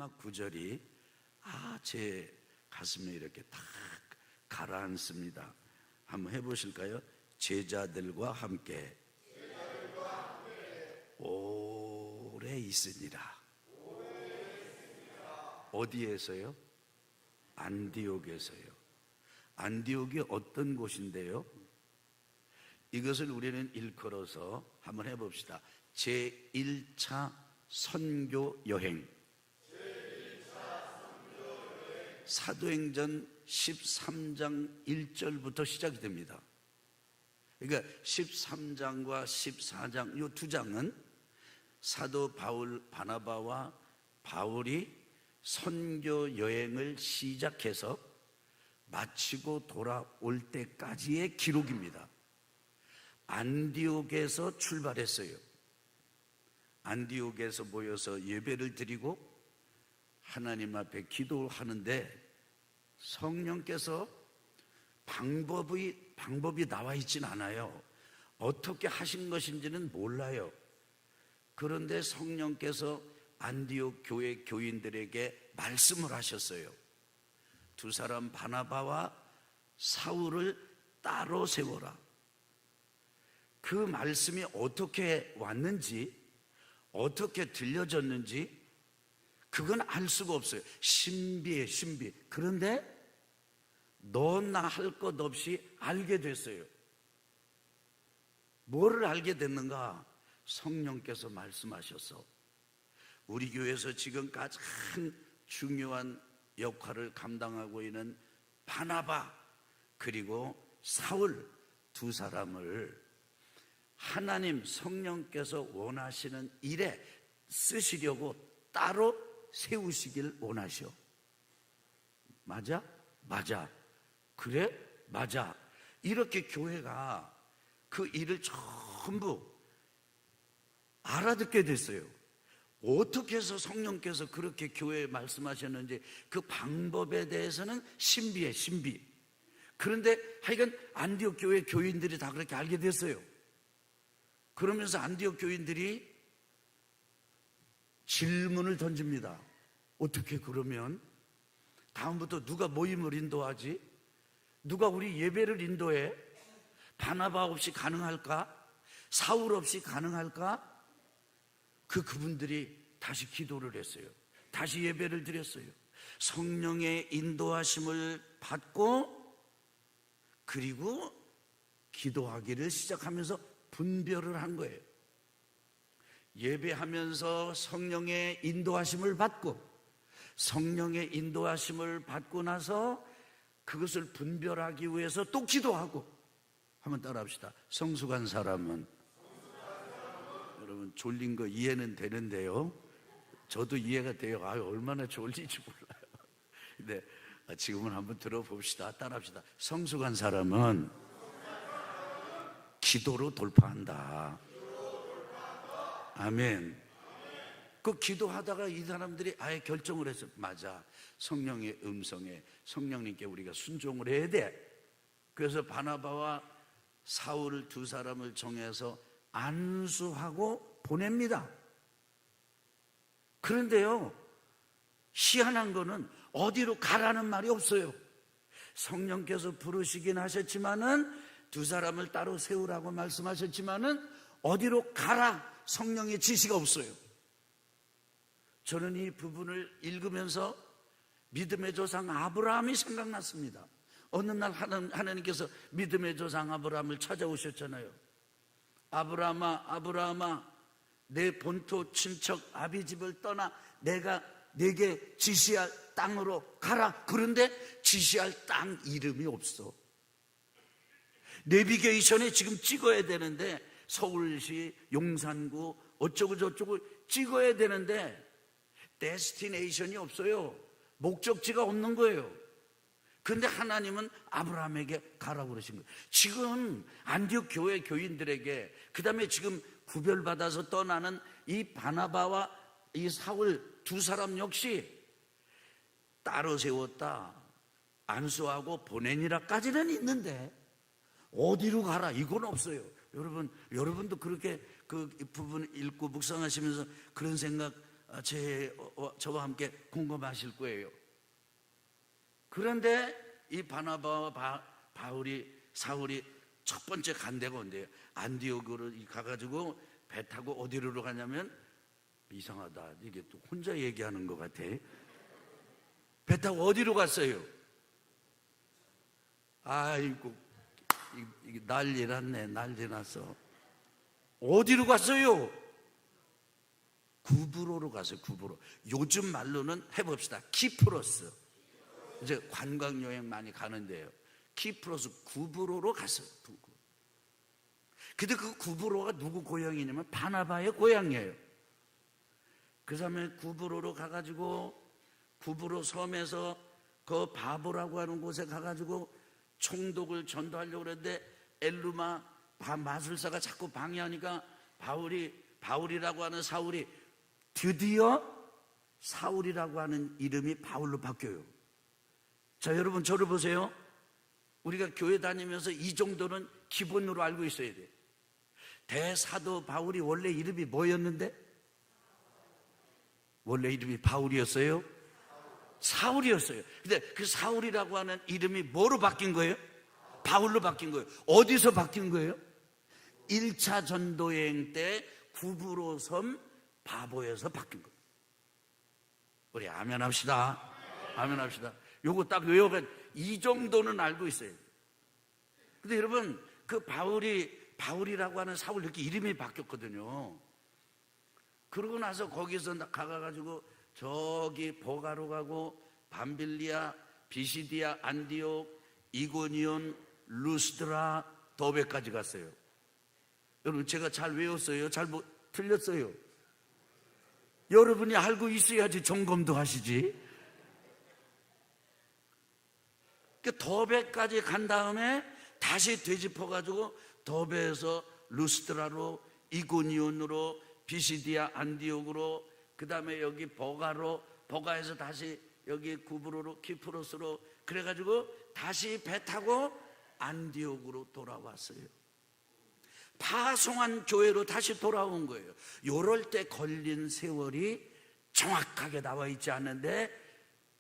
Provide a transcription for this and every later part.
마지막 구절이 제 가슴에 이렇게 탁 가라앉습니다. 한번 해보실까요? 제자들과 함께 오래 있으니라. 어디에서요? 안디옥에서요. 안디옥이 어떤 곳인데요? 이것을 우리는 일컬어서 한번 해봅시다. 제1차 선교 여행. 사도행전 13장 1절부터 시작이 됩니다. 그러니까 13장과 14장 이 두 장은 사도 바울 바나바와 바울이 선교 여행을 시작해서 마치고 돌아올 때까지의 기록입니다. 안디옥에서 출발했어요. 안디옥에서 모여서 예배를 드리고 하나님 앞에 기도하는데 성령께서 방법이 나와 있진 않아요. 어떻게 하신 것인지는 몰라요. 그런데 성령께서 안디옥 교회 교인들에게 말씀을 하셨어요. 두 사람 바나바와 사울을 따로 세워라. 그 말씀이 어떻게 왔는지, 어떻게 들려졌는지 그건 알 수가 없어요. 신비해, 신비. 그런데 너나 할 것 없이 알게 됐어요. 뭐를 알게 됐는가? 성령께서 말씀하셔서 우리 교회에서 지금 가장 중요한 역할을 감당하고 있는 바나바 그리고 사울 두 사람을 하나님 성령께서 원하시는 일에 쓰시려고 따로 세우시길 원하셔. 맞아? 맞아. 그래? 맞아. 이렇게 교회가 그 일을 전부 알아듣게 됐어요. 어떻게 해서 성령께서 그렇게 교회에 말씀하셨는지 그 방법에 대해서는 신비해, 신비. 그런데 하여간 안디옥 교회 교인들이 다 그렇게 알게 됐어요. 그러면서 안디옥 교인들이 질문을 던집니다. 어떻게 그러면 다음부터 누가 모임을 인도하지? 누가 우리 예배를 인도해? 바나바 없이 가능할까? 사울 없이 가능할까? 그분들이 다시 기도를 했어요. 다시 예배를 드렸어요. 성령의 인도하심을 받고 그리고 기도하기를 시작하면서 분별을 한 거예요. 예배하면서 성령의 인도하심을 받고 성령의 인도하심을 받고 나서 그것을 분별하기 위해서 또 기도하고. 한번 따라 합시다. 성숙한 사람은 여러분 졸린 거 이해는 되는데요, 저도 이해가 돼요. 얼마나 졸리지 몰라요. 근데 지금은 한번 들어봅시다. 따라합시다. 성숙한 사람은 기도로 돌파한다. 아멘. 그 기도하다가 이 사람들이 아예 결정을 했어요. 맞아, 성령의 음성에 성령님께 우리가 순종을 해야 돼. 그래서 바나바와 사울 두 사람을 정해서 안수하고 보냅니다. 그런데요, 희한한 거는 어디로 가라는 말이 없어요. 성령께서 부르시긴 하셨지만은 두 사람을 따로 세우라고 말씀하셨지만은 어디로 가라 성령의 지시가 없어요. 저는 이 부분을 읽으면서 믿음의 조상 아브라함이 생각났습니다. 어느 날 하나님께서 믿음의 조상 아브라함을 찾아오셨잖아요. 아브라함아, 아브라함아, 내 본토 친척 아비 집을 떠나 내가 내게 지시할 땅으로 가라. 그런데 지시할 땅 이름이 없어. 내비게이션에 지금 찍어야 되는데 서울시 용산구 어쩌고 저쩌고 찍어야 되는데 데스티네이션이 없어요. 목적지가 없는 거예요. 그런데 하나님은 아브라함에게 가라고 그러신 거예요. 지금 안디옥 교회 교인들에게, 그 다음에 지금 구별받아서 떠나는 이 바나바와 이 사울 두 사람 역시 따로 세웠다, 안수하고 보내니라까지는 있는데 어디로 가라 이건 없어요. 여러분도 그렇게 그 부분 읽고 묵상하시면서 그런 생각 저와 함께 공감하실 거예요. 그런데 이 바나바와 사울이 첫 번째 간 데가 온대요. 안디옥으로 가가지고 배 타고 어디로 가냐면, 이상하다, 이게 또 혼자 얘기하는 것 같아. 배 타고 어디로 갔어요? 아이고, 이게 난리 났네. 난리 났어. 어디로 갔어요? 구브로로 갔어요. 구브로. 요즘 말로는 해봅시다. 키프로스. 이제 관광여행 많이 가는데요. 키프로스 구브로로 갔어요. 근데 그 구브로가 누구 고향이냐면 바나바의 고향이에요. 그 다음에 구브로로 가가지고 구브로 섬에서 그 바보라고 하는 곳에 가가지고 총독을 전도하려고 그랬는데 엘루마 마술사가 자꾸 방해하니까 바울이라고 하는 사울이 드디어 사울이라고 하는 이름이 바울로 바뀌어요. 자, 여러분 저를 보세요. 우리가 교회 다니면서 이 정도는 기본으로 알고 있어야 돼요. 대사도 바울이 원래 이름이 뭐였는데? 원래 이름이 바울이었어요? 사울이었어요. 근데 그 사울이라고 하는 이름이 뭐로 바뀐 거예요? 바울로 바뀐 거예요. 어디서 바뀐 거예요? 1차 전도여행 때 구브로 섬 바보에서 바뀐 거예요. 우리 아멘 합시다. 아멘 합시다. 요거 딱 외워가, 이 정도는 알고 있어요. 근데 여러분, 그 바울이라고 하는 사울, 이렇게 이름이 바뀌었거든요. 그러고 나서 거기서 가가지고 저기 버가로 가고 밤빌리아, 비시디아, 안디옥, 이고니온, 루스드라, 더베까지 갔어요. 여러분 제가 잘 외웠어요? 잘 틀렸어요? 여러분이 알고 있어야지 점검도 하시지. 더베까지 간 다음에 다시 되짚어가지고 더베에서 루스드라로, 이고니온으로, 비시디아, 안디옥으로, 그 다음에 여기 버가에서 다시 여기 구브로로, 키프로스로, 그래가지고 다시 배 타고 안디옥으로 돌아왔어요. 파송한 교회로 다시 돌아온 거예요. 요럴 때 걸린 세월이 정확하게 나와 있지 않는데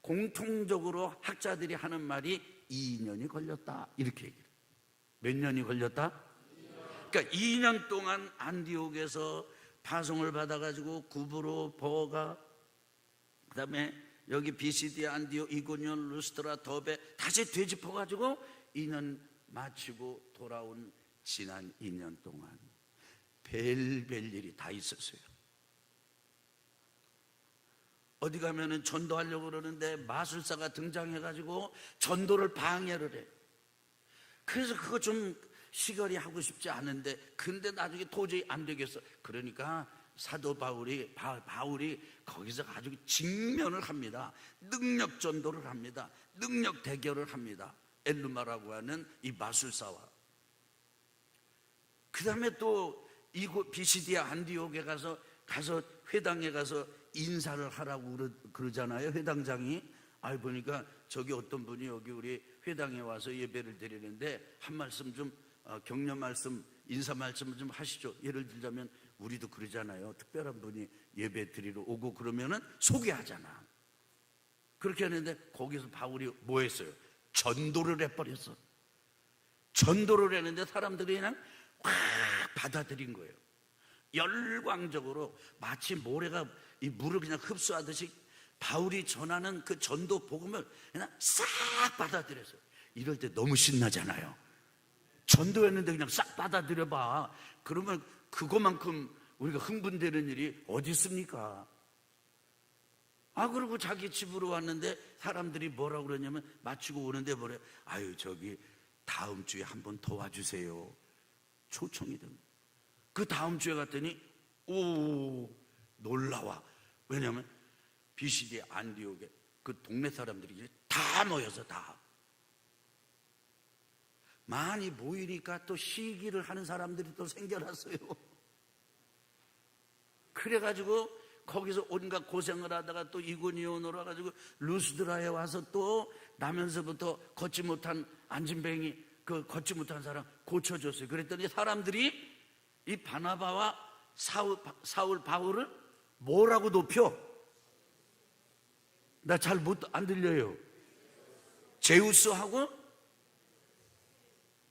공통적으로 학자들이 하는 말이 2년이 걸렸다, 이렇게 얘기해요. 몇 년이 걸렸다? 그러니까 2년 동안 안디옥에서 파송을 받아가지고 구브로, 버가, 그 다음에 여기 비시디아, 안디옥, 이고니온, 루스드라, 더베 다시 되짚어가지고 2년 마치고 돌아온 지난 2년 동안 별별 일이 다 있었어요. 어디 가면은 전도하려고 그러는데 마술사가 등장해가지고 전도를 방해를 해. 그래서 그거 좀 시거리 하고 싶지 않은데, 근데 나중에 도저히 안 되겠어. 그러니까 사도 바울이 거기서 아주 직면을 합니다. 능력 전도를 합니다. 능력 대결을 합니다. 엘루마라고 하는 이 마술사와. 그 다음에 또 비시디아 안디옥에 가서 회당에 가서 인사를 하라고 그러잖아요. 회당장이. 보니까 저기 어떤 분이 여기 우리 회당에 와서 예배를 드리는데 한 말씀 좀 격려 말씀, 인사 말씀 좀 하시죠. 예를 들자면 우리도 그러잖아요. 특별한 분이 예배 드리러 오고 그러면은 소개하잖아. 그렇게 하는데 거기서 바울이 뭐 했어요? 전도를 해버렸어. 전도를 했는데 사람들이 그냥 확 받아들인 거예요. 열광적으로 마치 모래가 이 물을 그냥 흡수하듯이 바울이 전하는 그 전도 복음을 그냥 싹 받아들였어요. 이럴 때 너무 신나잖아요. 전도했는데 그냥 싹 받아들여봐. 그러면 그거만큼 우리가 흥분되는 일이 어디 있습니까? 그리고 자기 집으로 왔는데 사람들이 뭐라고 그러냐면, 마치고 오는데 뭐래? 저기 다음 주에 한 번 더 와주세요. 초청이 됩니다. 그 다음 주에 갔더니 놀라워. 왜냐하면 비시디아 안디옥에 그 동네 사람들이 다 모여서 다 많이 모이니까 또 시기를 하는 사람들이 또 생겨났어요. 그래가지고 거기서 온갖 고생을 하다가 또 이고니온으로 와가지고 루스드라에 와서 또 나면서부터 걷지 못한 안진뱅이, 그 걷지 못한 사람 고쳐줬어요. 그랬더니 사람들이 이 바나바와 바울을 뭐라고 높여? 나 잘 안 들려요. 제우스하고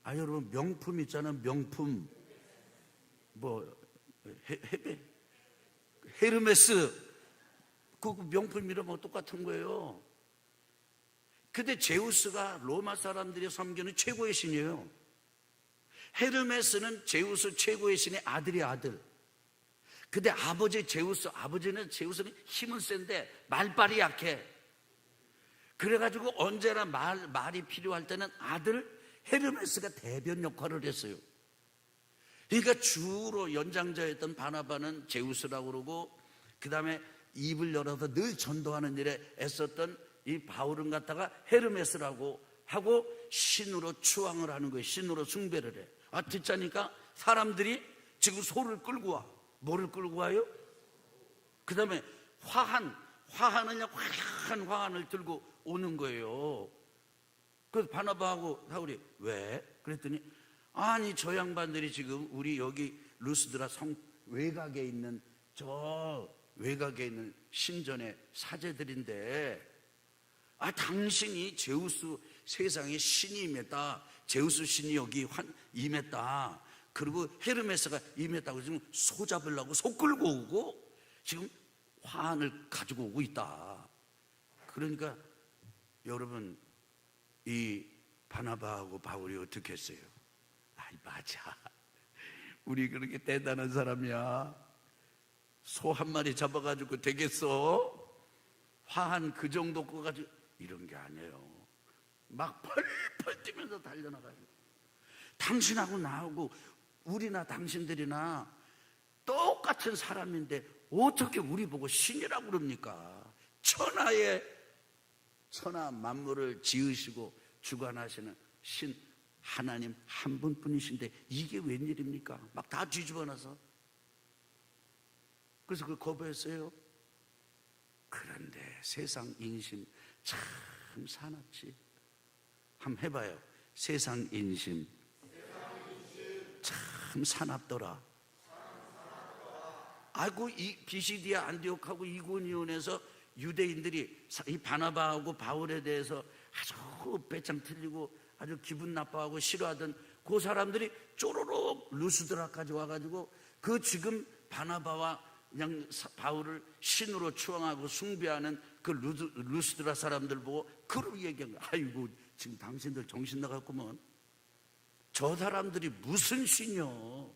여러분 명품 있잖아. 명품 헤르메스 그 명품 이름하고 똑같은 거예요. 근데 제우스가 로마 사람들이 섬기는 최고의 신이에요. 헤르메스는 제우스 최고의 신의 아들이 아들. 근데 아버지는 제우스는 힘은 센데 말빨이 약해. 그래가지고 언제나 말이 필요할 때는 아들 헤르메스가 대변 역할을 했어요. 그러니까 주로 연장자였던 바나바는 제우스라고 그러고, 그 다음에 입을 열어서 늘 전도하는 일에 애썼던 이 바울은 갖다가 헤르메스라고 하고 신으로 추앙을 하는 거예요. 신으로 숭배를 해. 듣자니까 사람들이 지금 소를 끌고 와. 뭐를 끌고 와요? 그 다음에 화한 화환을 들고 오는 거예요. 그래서 바나바하고 사울이 왜? 그랬더니 아니 저 양반들이 지금 우리 여기 루스드라 성 외곽에 있는 신전의 사제들인데 당신이 제우스 세상에 신이 임했다. 제우스 신이 여기 임했다. 그리고 헤르메스가 임했다고 지금 소 잡으려고 소 끌고 오고 지금 화환을 가지고 오고 있다. 그러니까 여러분 이 바나바하고 바울이 어떻게 했어요? 맞아. 우리 그렇게 대단한 사람이야. 소 한 마리 잡아가지고 되겠어? 화환 그 정도 거 가지고 이런 게 아니에요. 막 펄펄 뛰면서 달려나가요. 당신하고 나하고 우리나 당신들이나 똑같은 사람인데 어떻게 우리 보고 신이라고 그럽니까? 천하 만물을 지으시고 주관하시는 신 하나님 한 분뿐이신데 이게 웬일입니까? 막 다 뒤집어놔서. 그래서 그걸 거부했어요. 그런데 세상 인심 참 사납지. 한번 해봐요. 세상 인심 참 사납더라. 이 비시디아 안디옥하고 이고니온에서 유대인들이 이 바나바하고 바울에 대해서 아주 배짱 틀리고 아주 기분 나빠하고 싫어하던 그 사람들이 쪼로록 루스드라까지 와가지고 그 지금 바나바와 그냥 바울을 신으로 추앙하고 숭배하는 그 루스드라 사람들 보고 그러고 얘기한 거야. 아이고 지금 당신들 정신 나갔구먼. 저 사람들이 무슨 신이요?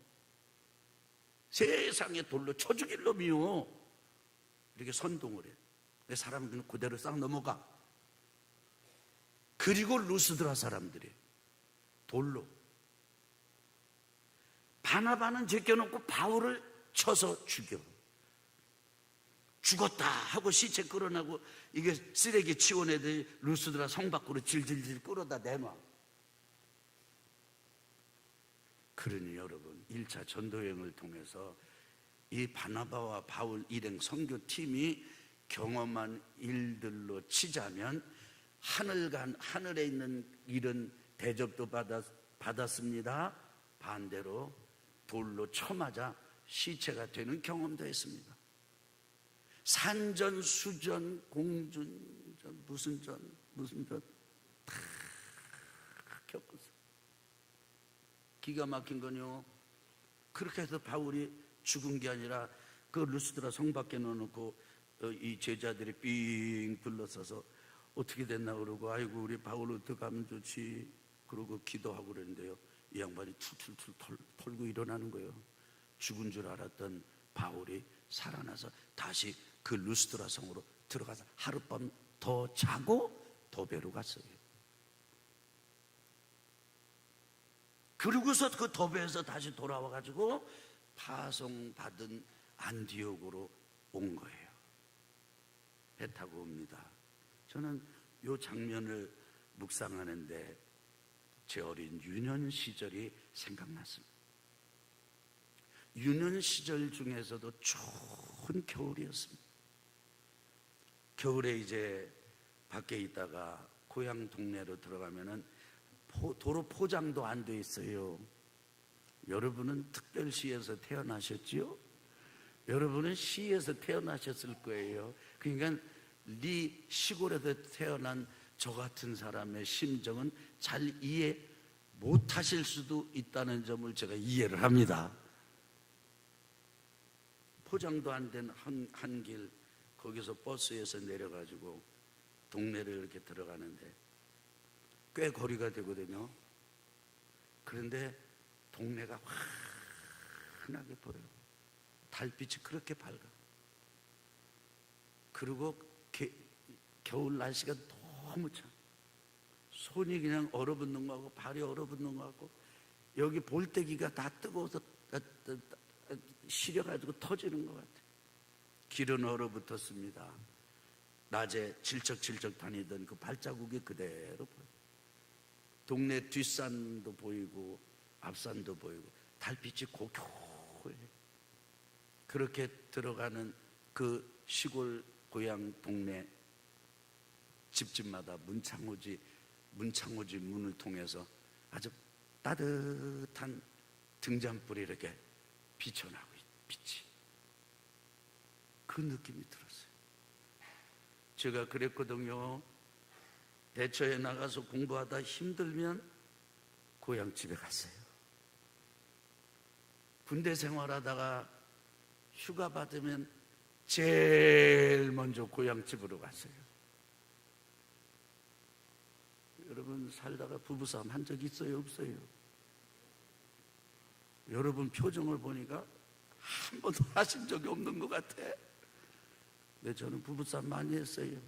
세상에 돌로 쳐 죽일 놈이요. 이렇게 선동을 해. 사람들은 그대로 싹 넘어가. 그리고 루스드라 사람들이 돌로 바나바는 제껴놓고 바울을 쳐서 죽여. 죽었다 하고 시체 끌어내고 이게 쓰레기 치운 애들이 루스드라 성 밖으로 질질질 끌어다 내놔. 그러니 여러분 1차 전도여행을 통해서 이 바나바와 바울 일행 선교팀이 경험한 일들로 치자면 하늘에 있는 일은 대접도 받았습니다. 반대로 돌로 쳐맞아 시체가 되는 경험도 했습니다. 산전, 수전, 공전전, 무슨 전 다 겪었어요. 기가 막힌 건요, 그렇게 해서 바울이 죽은 게 아니라 그 루스드라 성 밖에 넣어놓고 이 제자들이 삥 둘러서서 어떻게 됐나 그러고 아이고 우리 바울 어떻게 하면 좋지 그러고 기도하고 그랬는데요, 이 양반이 툴툴툴 털고 일어나는 거예요. 죽은 줄 알았던 바울이 살아나서 다시 그 루스드라 성으로 들어가서 하룻밤 더 자고 도배로 갔어요. 그러고서 그 도배에서 다시 돌아와가지고 파송받은 안디옥으로 온 거예요. 배 타고 옵니다. 저는 이 장면을 묵상하는데 제 어린 유년 시절이 생각났습니다. 유년 시절 중에서도 좋은 겨울이었습니다. 겨울에 이제 밖에 있다가 고향 동네로 들어가면은 도로 포장도 안 돼 있어요. 여러분은 특별시에서 태어나셨지요? 여러분은 시에서 태어나셨을 거예요. 그러니까 네 시골에서 태어난 저 같은 사람의 심정은 잘 이해 못하실 수도 있다는 점을 제가 이해를 합니다. 포장도 안 된 한 길, 거기서 버스에서 내려가지고 동네를 이렇게 들어가는데 꽤 거리가 되거든요. 그런데 동네가 환하게 보여요. 달빛이 그렇게 밝아. 그리고 겨울 날씨가 너무 차. 손이 그냥 얼어붙는 거 같고 발이 얼어붙는 거 같고 여기 볼때기가 다 뜨거워서 시려가지고 터지는 것 같아. 길은 얼어붙었습니다. 낮에 질척질척 다니던 그 발자국이 그대로 보여. 동네 뒷산도 보이고 앞산도 보이고 달빛이 고요해. 그렇게 들어가는 그 시골 고향 동네 집집마다 문창호지 문을 통해서 아주 따뜻한 등잔불이 이렇게 비춰나고 빛이, 그 느낌이 들었어요. 제가 그랬거든요. 대처에 나가서 공부하다 힘들면 고향집에 갔어요. 군대 생활하다가 휴가 받으면 제일 먼저 고향집으로 갔어요. 여러분 살다가 부부싸움 한 적 있어요? 없어요? 여러분 표정을 보니까 한 번도 하신 적이 없는 것 같아. 근데 저는 부부싸움 많이 했어요.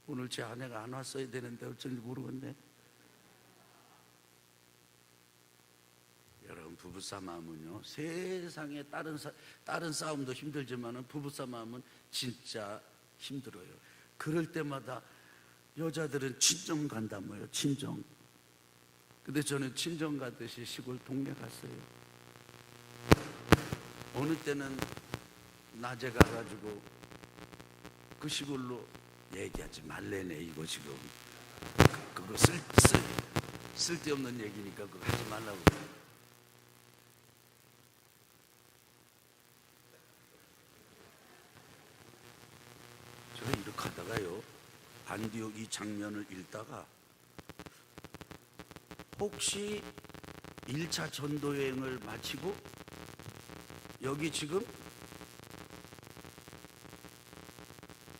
오늘 제 아내가 안 왔어야 되는데 어쩐지 모르겠네. 여러분 부부싸움 하면요, 세상에 다른 싸움도 힘들지만 부부싸움 하면 진짜 힘들어요. 그럴 때마다 여자들은 친정 간다며요. 친정. 근데 저는 친정 가듯이 시골 동네 갔어요. 어느 때는 낮에 가가지고 그 시골로 얘기하지 말래네. 이거 지금 그거 쓸데없는 얘기니까 그거 하지 말라고. 제가 이렇게 하다가요, 안디옥 이 장면을 읽다가 혹시 1차 전도여행을 마치고 여기 지금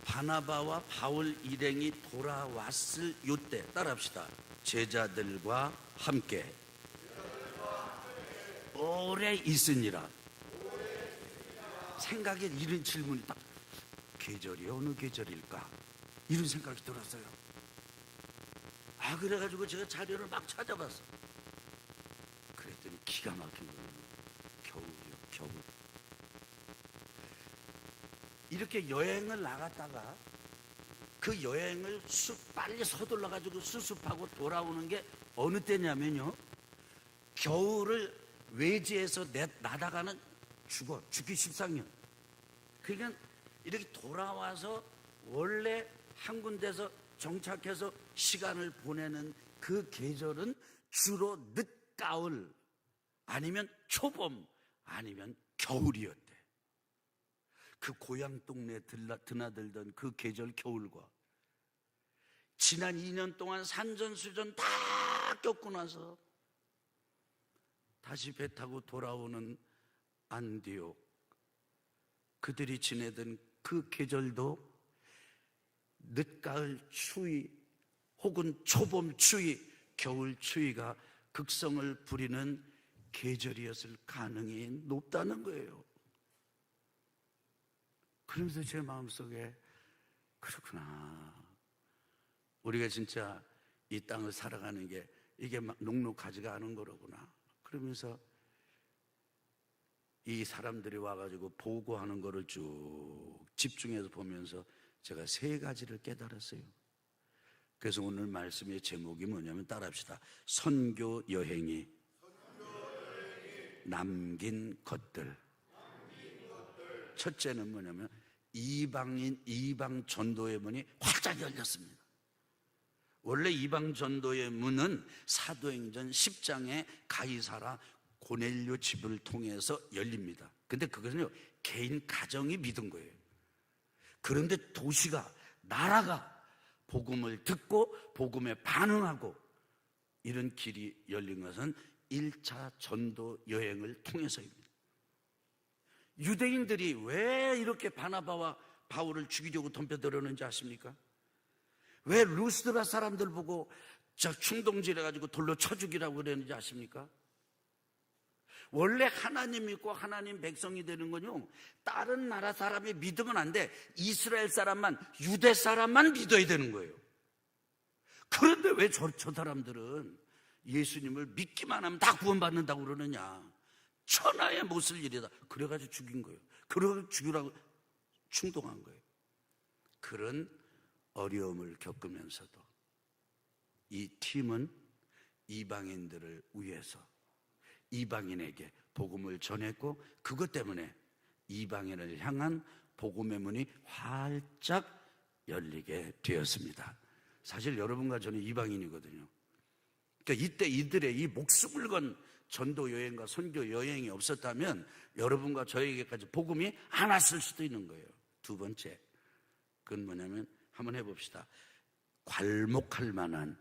바나바와 바울 일행이 돌아왔을 요때 따라합시다. 제자들과 함께 오래 있으니라. 생각에 이런 질문이 딱, 계절이 어느 계절일까? 이런 생각이 들었어요. 그래가지고 제가 자료를 막 찾아봤어. 그랬더니 기가 막힌 거예요. 겨울이요, 겨울. 이렇게 여행을 나갔다가 그 여행을 빨리 서둘러가지고 수습하고 돌아오는 게 어느 때냐면요, 겨울을 외지에서 나다가는 죽기 십상년. 그러니까 이렇게 돌아와서 원래 한 군데서 정착해서 시간을 보내는 그 계절은 주로 늦가을 아니면 초봄 아니면 겨울이었대. 그 고향 동네에 드나들던 그 계절 겨울과 지난 2년 동안 산전수전 다 겪고 나서 다시 배 타고 돌아오는 안디옥, 그들이 지내던 그 계절도 늦가을 추위 혹은 초봄 추위, 겨울 추위가 극성을 부리는 계절이었을 가능성이 높다는 거예요. 그러면서 제 마음속에, 그렇구나, 우리가 진짜 이 땅을 살아가는 게 이게 막 녹록하지가 않은 거로구나. 그러면서 이 사람들이 와가지고 보고하는 거를 쭉 집중해서 보면서 제가 3가지를 깨달았어요. 그래서 오늘 말씀의 제목이 뭐냐면, 따라합시다. 선교 여행이 남긴 것들. 첫째는 뭐냐면 이방 전도의 문이 활짝 열렸습니다. 원래 이방 전도의 문은 사도행전 10장의 가이사라 고넬료 집을 통해서 열립니다. 근데 그것은요, 개인 가정이 믿은 거예요. 그런데 도시가 나라가 복음을 듣고 복음에 반응하고 이런 길이 열린 것은 1차 전도 여행을 통해서입니다. 유대인들이 왜 이렇게 바나바와 바울을 죽이려고 덤벼들었는지 아십니까? 왜 루스드라 사람들 보고 저 충동질해가지고 돌로 쳐 죽이라고 그랬는지 아십니까? 원래 하나님 믿고 하나님 백성이 되는 건요, 다른 나라 사람이 믿으면 안 돼. 이스라엘 사람만, 유대 사람만 믿어야 되는 거예요. 그런데 왜 저 사람들은 예수님을 믿기만 하면 다 구원받는다고 그러느냐? 천하의 못쓸 일이다. 그래가지고 죽인 거예요. 그래가지고 죽이라고 충동한 거예요. 그런 어려움을 겪으면서도 이 팀은 이방인들을 위해서 이방인에게 복음을 전했고, 그것 때문에 이방인을 향한 복음의 문이 활짝 열리게 되었습니다. 사실 여러분과 저는 이방인이거든요. 그러니까 이때 이들의 이 목숨을 건 전도 여행과 선교 여행이 없었다면 여러분과 저에게까지 복음이 안 왔을 수도 있는 거예요. 두 번째, 그건 뭐냐면 한번 해봅시다. 괄목할 만한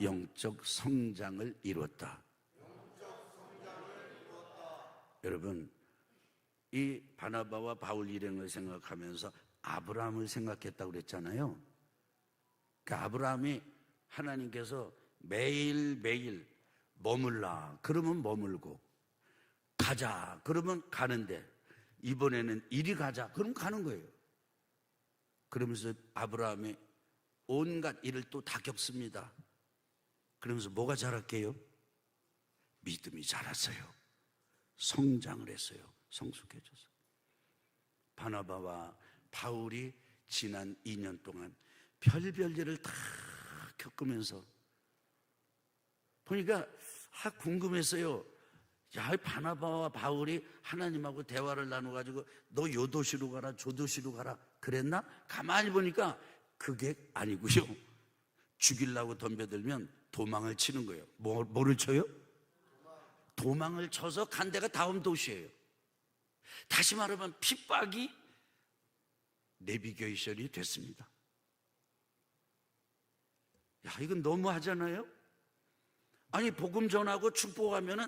영적 성장을 이뤘다. 여러분, 이 바나바와 바울 일행을 생각하면서 아브라함을 생각했다고 그랬잖아요. 그 아브라함이 하나님께서 매일매일 머물라 그러면 머물고, 가자 그러면 가는데, 이번에는 이리 가자 그럼 가는 거예요. 그러면서 아브라함이 온갖 일을 또 다 겪습니다. 그러면서 뭐가 자랄게요? 믿음이 자랐어요. 성장을 했어요. 성숙해져서. 바나바와 바울이 지난 2년 동안 별별 일을 다 겪으면서 보니까 궁금했어요. 야, 바나바와 바울이 하나님하고 대화를 나눠가지고 너 요 도시로 가라 저 도시로 가라 그랬나? 가만히 보니까 그게 아니고요, 죽이려고 덤벼들면 도망을 치는 거예요. 뭐를 쳐요? 도망을 쳐서 간 데가 다음 도시예요. 다시 말하면 핍박이 내비게이션이 됐습니다. 야, 이건 너무 하잖아요? 아니, 복음 전하고 축복하면은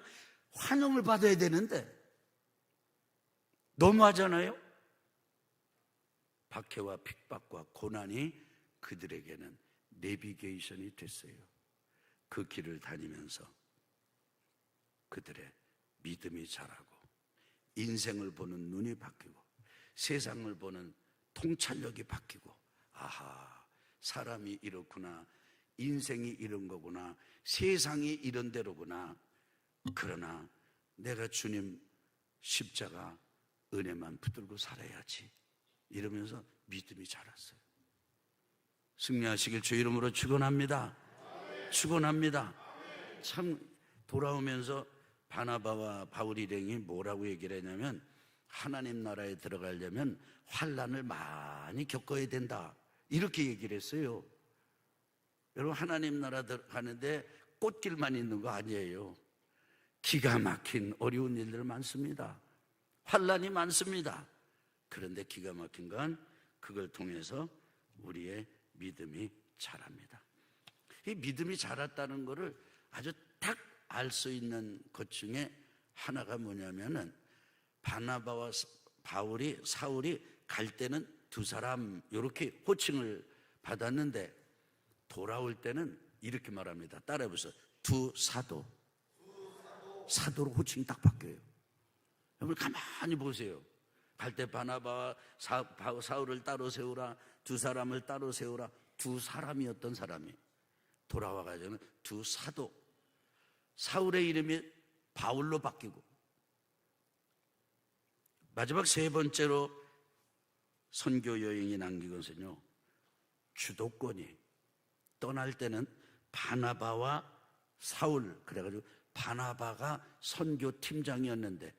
환영을 받아야 되는데 너무 하잖아요? 박해와 핍박과 고난이 그들에게는 내비게이션이 됐어요. 그 길을 다니면서 그들의 믿음이 자라고, 인생을 보는 눈이 바뀌고, 세상을 보는 통찰력이 바뀌고, 아하, 사람이 이렇구나, 인생이 이런 거구나, 세상이 이런 대로구나. 그러나 내가 주님 십자가 은혜만 붙들고 살아야지, 이러면서 믿음이 자랐어요. 승리하시길 주 이름으로 축원합니다. 축원합니다. 참, 돌아오면서 바나바와 바울 일행이 뭐라고 얘기를 했냐면, 하나님 나라에 들어가려면 환난을 많이 겪어야 된다, 이렇게 얘기를 했어요. 여러분, 하나님 나라 가는데 꽃길만 있는 거 아니에요. 기가 막힌 어려운 일들 많습니다. 환난이 많습니다. 그런데 기가 막힌 건 그걸 통해서 우리의 믿음이 자랍니다. 이 믿음이 자랐다는 것을 아주 딱 알 수 있는 것 중에 하나가 뭐냐면은, 바나바와 바울이, 사울이 갈 때는 두 사람 이렇게 호칭을 받았는데 돌아올 때는 이렇게 말합니다. 따라해보세요. 두 사도. 사도로 호칭이 딱 바뀌어요. 여러분 가만히 보세요. 갈 때 바나바와 사울을 따로 세우라, 두 사람을 따로 세우라. 두 사람이었던 사람이 돌아와가지고는 두 사도. 사울의 이름이 바울로 바뀌고, 마지막 세 번째로 선교 여행이 남긴 것은요, 주도권이 떠날 때는 바나바와 사울, 그래가지고 바나바가 선교 팀장이었는데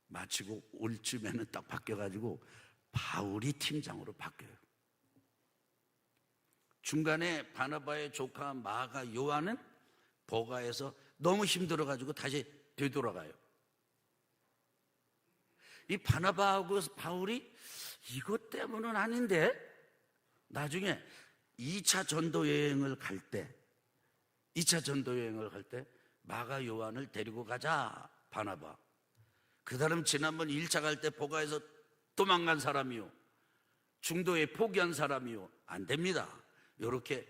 마치고 올 쯤에는 딱 바뀌어가지고 바울이 팀장으로 바뀌어요. 중간에 바나바의 조카 마가 요한은 버가에서 너무 힘들어가지고 다시 되돌아가요. 이 바나바하고 바울이 이것 때문은 아닌데. 나중에 2차 전도 여행을 갈 때 마가 요한을 데리고 가자, 바나바. 그 사람 지난번 1차 갈 때 포가에서 도망간 사람이요, 중도에 포기한 사람이요. 안 됩니다. 이렇게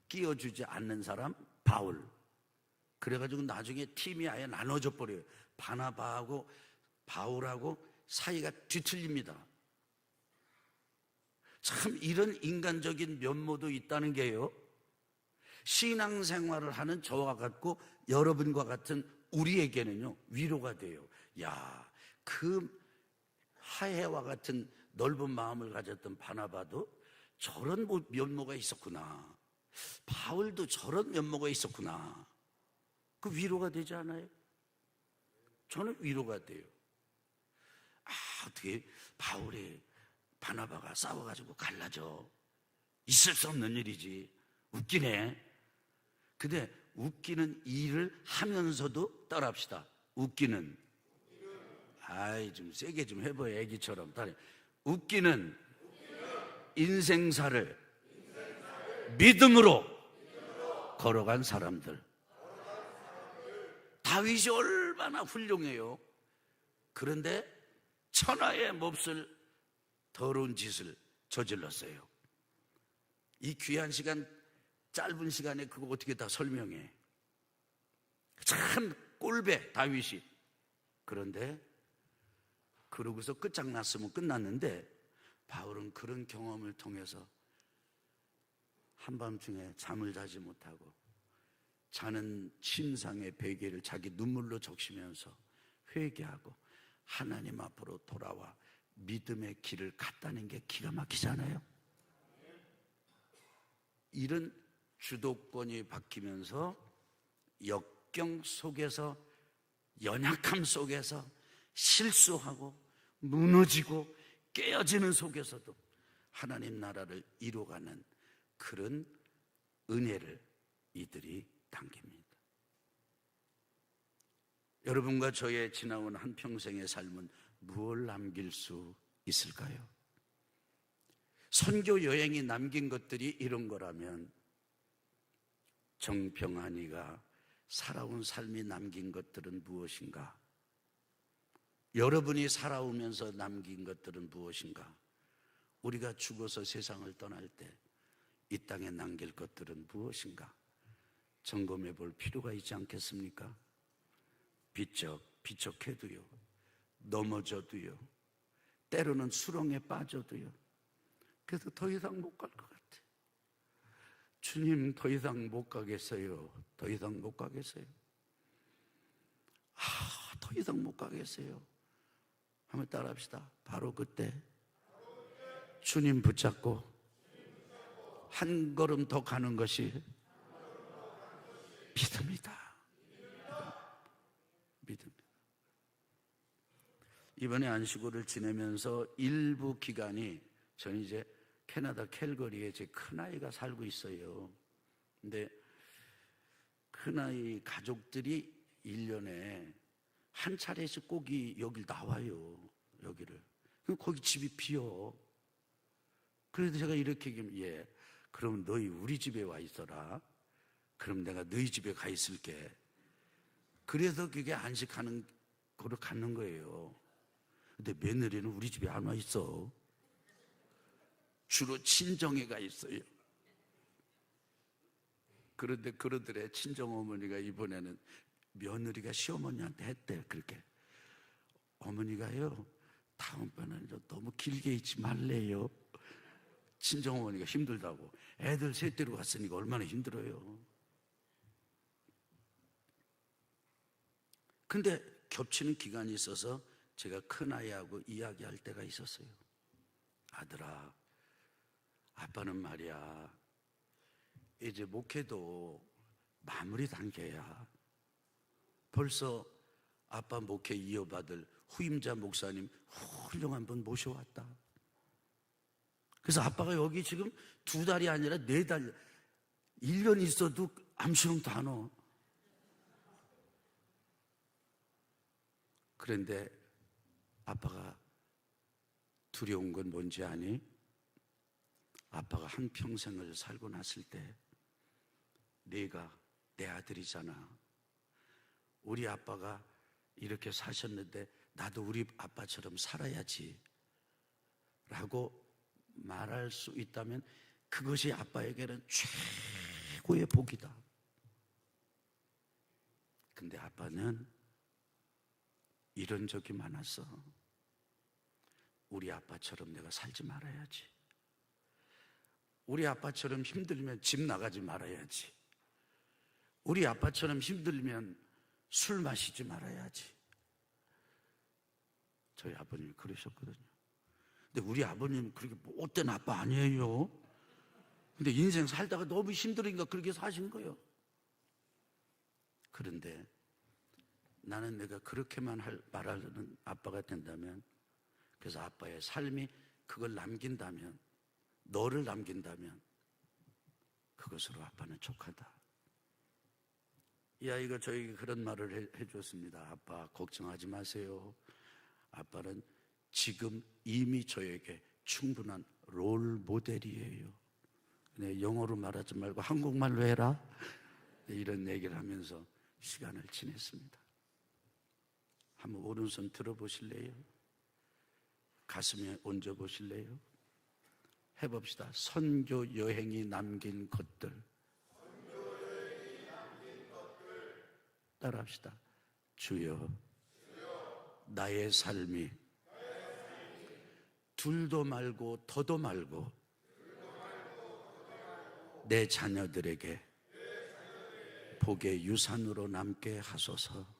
끼워주지 않는 사람 바울. 그래가지고 나중에 팀이 아예 나눠져 버려요. 바나바하고 바울하고 사이가 뒤틀립니다. 참 이런 인간적인 면모도 있다는 게요, 신앙생활을 하는 저와 같고 여러분과 같은 우리에게는요 위로가 돼요. 야, 그 하해와 같은 넓은 마음을 가졌던 바나바도 저런 면모가 있었구나, 바울도 저런 면모가 있었구나. 그 위로가 되지 않아요? 저는 위로가 돼요. 어떻게 바울이 바나바가 싸워가지고 갈라져? 있을 수 없는 일이지. 웃기네. 근데 웃기는 일을 하면서도 따라합시다. 웃기는, 좀 세게 좀 해봐요, 애기처럼. 웃기는 인생사를 믿음으로 걸어간 사람들. 다윗이 얼마나 훌륭해요. 그런데 천하의 몹쓸 더러운 짓을 저질렀어요. 이 귀한 시간, 짧은 시간에 그거 어떻게 다 설명해. 참 꼴배 다윗이. 그런데 그러고서 끝장났으면 끝났는데, 바울은 그런 경험을 통해서 한밤중에 잠을 자지 못하고 자는 침상의 베개를 자기 눈물로 적시면서 회개하고 하나님 앞으로 돌아와 믿음의 길을 갔다는 게 기가 막히잖아요. 이런 주도권이 바뀌면서 역경 속에서, 연약함 속에서, 실수하고 무너지고 깨어지는 속에서도 하나님 나라를 이루어가는 그런 은혜를 이들이 당깁니다. 여러분과 저의 지나온 한평생의 삶은 무엇을 남길 수 있을까요? 선교 여행이 남긴 것들이 이런 거라면 정평환이가 살아온 삶이 남긴 것들은 무엇인가? 여러분이 살아오면서 남긴 것들은 무엇인가? 우리가 죽어서 세상을 떠날 때 이 땅에 남길 것들은 무엇인가? 점검해 볼 필요가 있지 않겠습니까? 비척해도요, 넘어져도요, 때로는 수렁에 빠져도요, 그래서 더 이상 못 갈 것 같아. 주님, 더 이상 못 가겠어요. 더 이상 못 가겠어요. 더 이상 못 가겠어요. 한번 따라합시다. 바로 그때 주님 붙잡고 한 걸음 더 가는 것이 믿음이다. 믿음. 이번에 안식일을 지내면서 일부 기간이, 저는 이제 캐나다 캘거리에 제 큰아이가 살고 있어요. 근데 큰아이 가족들이 1년에 한 차례씩 꼭 여길 나와요. 여기를. 그럼 거기 집이 비어. 그래도 제가 이렇게 얘기하면, 그럼 너희 우리 집에 와 있어라. 그럼 내가 너희 집에 가 있을게. 그래서 그게 안식하는 거로 갖는 거예요. 근데 며느리는 우리 집에 안 와 있어. 주로 친정에 가 있어요. 그런데 그러더래. 친정어머니가 이번에는 며느리가 시어머니한테 했대. 그렇게, 어머니가요, 다음번에는 너무 길게 있지 말래요. 친정어머니가 힘들다고. 애들 셋째로 갔으니까 얼마나 힘들어요. 근데 겹치는 기간이 있어서 제가 큰아이하고 이야기할 때가 있었어요. 아들아, 아빠는 말이야, 이제 목회도 마무리 단계야. 벌써 아빠 목회 이어받을 후임자 목사님 훌륭한 분 모셔왔다. 그래서 아빠가 여기 지금 2달이 아니라 4달, 1년 있어도 암시롱도 안 와. 그런데 아빠가 두려운 건 뭔지 아니? 아빠가 한평생을 살고 났을 때 네가 내 아들이잖아. 우리 아빠가 이렇게 사셨는데 나도 우리 아빠처럼 살아야지 라고 말할 수 있다면 그것이 아빠에게는 최고의 복이다. 근데 아빠는 이런 적이 많았어. 우리 아빠처럼 내가 살지 말아야지. 우리 아빠처럼 힘들면 집 나가지 말아야지. 우리 아빠처럼 힘들면 술 마시지 말아야지. 저희 아버님이 그러셨거든요. 근데 우리 아버님 그렇게 못된 아빠 아니에요. 근데 인생 살다가 너무 힘들으니까 그렇게 사신 거예요. 그런데 나는 내가 그렇게만 말하는 아빠가 된다면, 그래서 아빠의 삶이 그걸 남긴다면, 너를 남긴다면 그것으로 아빠는 족하다. 이 아이가 저에게 그런 말을 해줬습니다. 아빠 걱정하지 마세요. 아빠는 지금 이미 저에게 충분한 롤 모델이에요. 네, 영어로 말하지 말고 한국말로 해라. 네, 이런 얘기를 하면서 시간을 지냈습니다. 한번 오른손 들어보실래요? 가슴에 얹어보실래요? 해봅시다. 선교 여행이 남긴 것들. 따라합시다. 주여, 나의 삶이 둘도 말고 더도 말고 내 자녀들에게 복의 유산으로 남게 하소서.